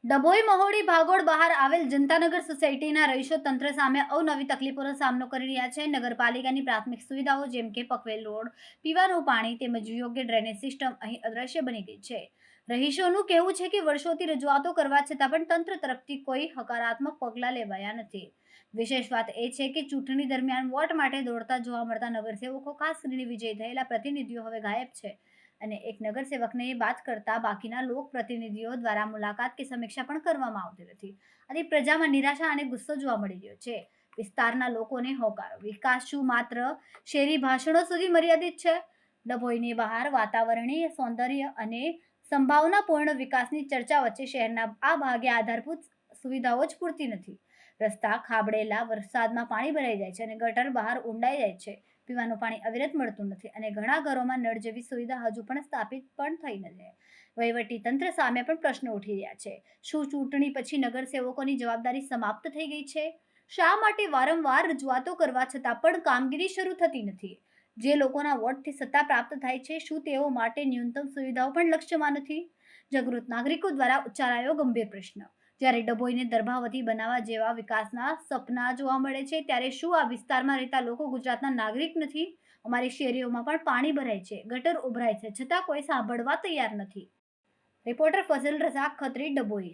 ડભોઈ મહોડી ભાગોળ બહાર આવેલ જનતાનગર સોસાયટીના રહીશો તંત્ર સામે અવનવી તકલીફોનો સામનો કરી રહ્યા છે. નગરપાલિકાની પ્રાથમિક સુવિધાઓ જેમ કે પકવેલ રોડ, પીવાનું પાણી તેમજ યોગ્ય ડ્રેનેજ સિસ્ટમ અહીં અદ્રશ્ય બની ગઈ છે. રહીશોનું કહેવું છે કે વર્ષોથી રજૂઆતો કરવા છતાં પણ તંત્ર તરફથી કોઈ હકારાત્મક પગલાં લેવાયા નથી. વિશેષ વાત એ છે કે ચૂંટણી દરમિયાન વોટ માટે દોડતા જોવા મળતા નગરસેવકો, ખાસ કરીને વિજય થયેલા પ્રતિનિધિઓ હવે ગાયબ છે અને એક નગરસેવકને બાદ કરતા બાકીના લોક પ્રતિનિધિઓ દ્વારા મુલાકાત કે સમીક્ષા પણ કરવામાં આવતી નથી. આથી પ્રજામાં નિરાશા અને ગુસ્સો જોવા મળી રહ્યો છે. વિસ્તારના લોકોને હોકારો, વિકાસ શું માત્ર શેરી ભાષણો સુધી મર્યાદિત છે? ડભોઈની બહાર વાતાવરણીય સૌંદર્ય અને સંભાવનાપૂર્ણ વિકાસની ચર્ચા વચ્ચે શહેરના આ ભાગે આધારભૂત સુવિધાઓ જ પૂરતી નથી. રસ્તા ખાબડેલા, વરસાદમાં પાણી ભરાઈ જાય છે અને ગટર બહાર ઊંડાઈ જાય છે. પીવાનું પાણી અવિરત મળતું નથી અને ઘણા ઘરોમાં નળ જેવી સુવિધા હજુ પણ સ્થાપિત પણ થઈ નથી. વહીવટી તંત્ર સામે પણ પ્રશ્નો ઉઠી રહ્યા છે. શું ચૂંટણી પછી નગરસેવકોની જવાબદારી સમાપ્ત થઈ ગઈ છે? શા માટે વારંવાર રજૂઆતો કરવા છતાં પણ કામગીરી શરૂ થતી નથી? જે લોકોના વોટથી સત્તા પ્રાપ્ત થાય છે, શું તેઓ માટે ન્યૂનતમ સુવિધાઓ પણ લક્ષ્યમાં નથી? જાગૃત નાગરિકો દ્વારા ઉચ્ચારાયો ગંભીર પ્રશ્ન. જ્યારે ડભોઈને દર્ભાવતી બનાવવા જેવા વિકાસના સપના જોવા મળે છે, ત્યારે શું આ વિસ્તારમાં રહેતા લોકો ગુજરાતના નાગરિક નથી? અમારી શેરીઓમાં પણ પાણી ભરાય છે, ગટર ઉભરાય છે, છતાં કોઈ સાંભળવા તૈયાર નથી. રિપોર્ટર ફઝલ રઝાક ખત્રી, ડભોઈ.